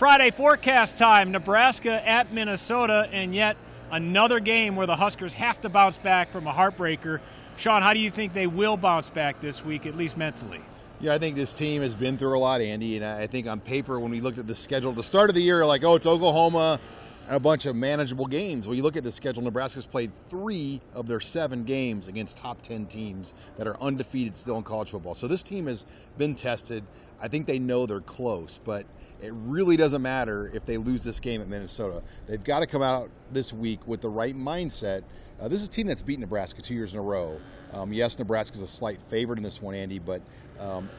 Friday forecast time, Nebraska at Minnesota, and yet another game where the Huskers have to bounce back from a heartbreaker. Sean, how do you think they will bounce back this week, at least mentally? Yeah, I think this team has been through a lot, Andy, and I think on paper when we looked at the schedule at the start of the year, like, oh, it's Oklahoma and a bunch of manageable games. Well, you look at the schedule, Nebraska's played 3 of their 7 games against top 10 teams that are undefeated still in college football. So this team has been tested. I think they know they're close, but it really doesn't matter if they lose this game at Minnesota. They've got to come out this week with the right mindset. This is a team that's beaten Nebraska 2 years in a row. Yes, Nebraska's a slight favorite in this one, Andy, but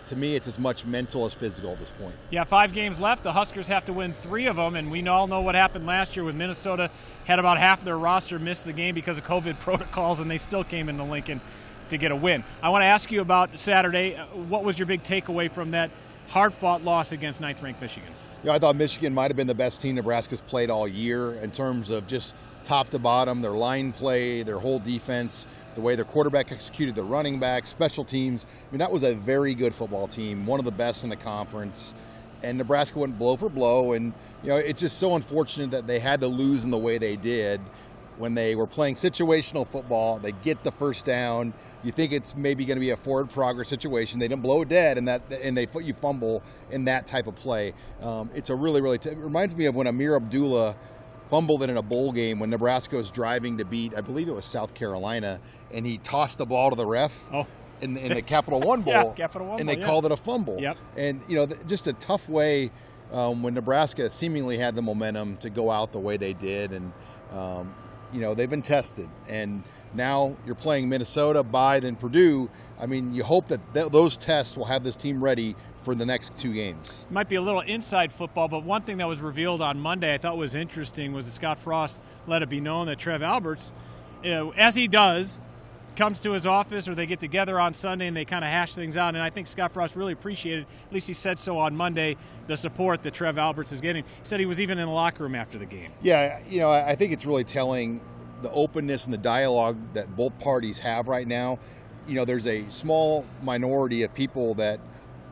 to me it's as much mental as physical at this point. Yeah, 5 games left. The Huskers have to win 3 of them, and we all know what happened last year with Minnesota. Had about half of their roster miss the game because of COVID protocols, and they still came into Lincoln to get a win. I want to ask you about Saturday. What was your big takeaway from that hard-fought loss against 9th-ranked Michigan? I thought Michigan might have been the best team Nebraska's played all year in terms of just top to bottom, their line play, their whole defense, the way their quarterback executed the running back, special teams. I mean, that was a very good football team, one of the best in the conference. And Nebraska went blow for blow. And, it's just so unfortunate that they had to lose in the way they did. When they were playing situational football, they get the first down. You think it's maybe going to be a forward progress situation. They didn't blow it dead, and you fumble in that type of play. It's a really, really it reminds me of when Amir Abdullah fumbled in a bowl game when Nebraska was driving to beat, I believe it was South Carolina, and he tossed the ball to the ref in the Capital One Bowl, Capital One and Bowl, they called it a fumble. Yep. And just a tough way when Nebraska seemingly had the momentum to go out the way they did, and they've been tested, and now you're playing Minnesota, then Purdue. I mean, you hope that those tests will have this team ready for the next 2 games. Might be a little inside football, but one thing that was revealed on Monday I thought was interesting was that Scott Frost let it be known that Trev Alberts, as he does, comes to his office or they get together on Sunday and they kind of hash things out. And I think Scott Frost really appreciated, at least he said so on Monday, the support that Trev Alberts is getting. He said he was even in the locker room after the game. Yeah, I think it's really telling the openness and the dialogue that both parties have right now. There's a small minority of people that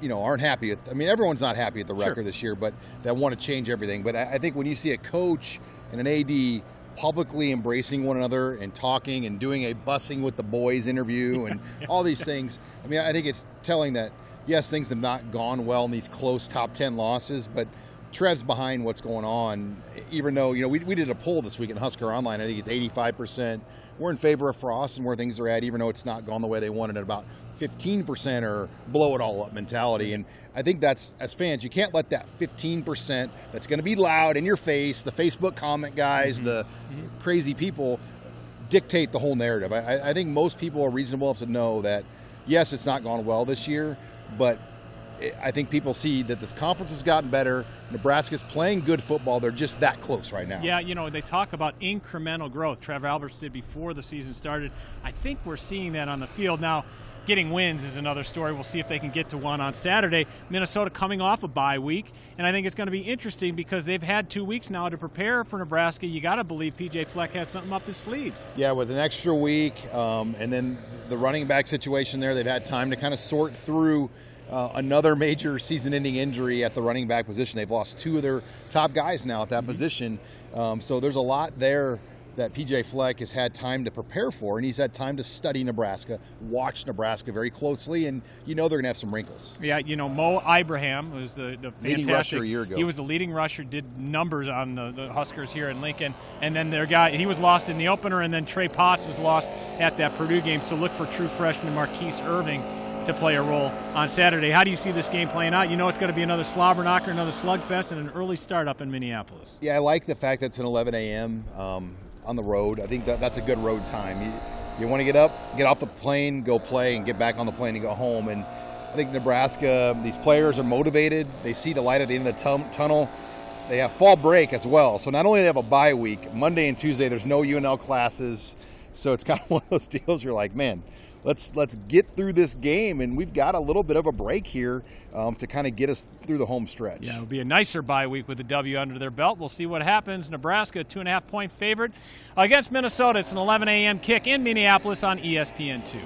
aren't happy with, everyone's not happy at the record this year, but that want to change everything. But I think when you see a coach and an AD publicly embracing one another and talking and doing a bussing with the boys interview and all these things, I think it's telling that, yes, things have not gone well in these close top 10 losses, but Trev's behind what's going on, even though, we did a poll this week in Husker Online. I think it's 85%. We're in favor of Frost and where things are at, even though it's not gone the way they wanted it. About 15% or blow it all up mentality. And I think that's, as fans, you can't let that 15% that's going to be loud in your face, the Facebook comment guys, the crazy people, dictate the whole narrative. I think most people are reasonable enough to know that, yes, it's not gone well this year, but I think people see that this conference has gotten better. Nebraska's playing good football. They're just that close right now. Yeah, they talk about incremental growth. Trevor Alberts did before the season started. I think we're seeing that on the field. Now, getting wins is another story. We'll see if they can get to one on Saturday. Minnesota coming off a bye week, and I think it's going to be interesting because they've had 2 weeks now to prepare for Nebraska. You got to believe P.J. Fleck has something up his sleeve. Yeah, with an extra week, and then the running back situation there, they've had time to kind of sort through another major season-ending injury at the running back position. They've lost 2 of their top guys now at that position. So there's a lot there that P.J. Fleck has had time to prepare for, and he's had time to study Nebraska, watch Nebraska very closely, and they're going to have some wrinkles. Yeah, Mo Ibrahim was the leading fantastic rusher a year ago. He was the leading rusher, did numbers on the Huskers here in Lincoln, and then their guy, he was lost in the opener, and then Trey Potts was lost at that Purdue game, so look for true freshman Marquise Irving to play a role on Saturday. How do you see this game playing out? It's going to be another slobber knocker, another slugfest, and an early start up in Minneapolis. Yeah, I like the fact that it's an 11 a.m. On the road. I think that's a good road time. You want to get up, get off the plane, go play, and get back on the plane and go home. And I think Nebraska, these players are motivated. They see the light at the end of the tunnel. They have fall break as well. So not only do they have a bye week, Monday and Tuesday there's no UNL classes. So it's kind of one of those deals you're like, man, let's get through this game, and we've got a little bit of a break here to kind of get us through the home stretch. Yeah, it'll be a nicer bye week with a W under their belt. We'll see what happens. Nebraska, 2.5-point favorite against Minnesota. It's an 11 a.m. kick in Minneapolis on ESPN2.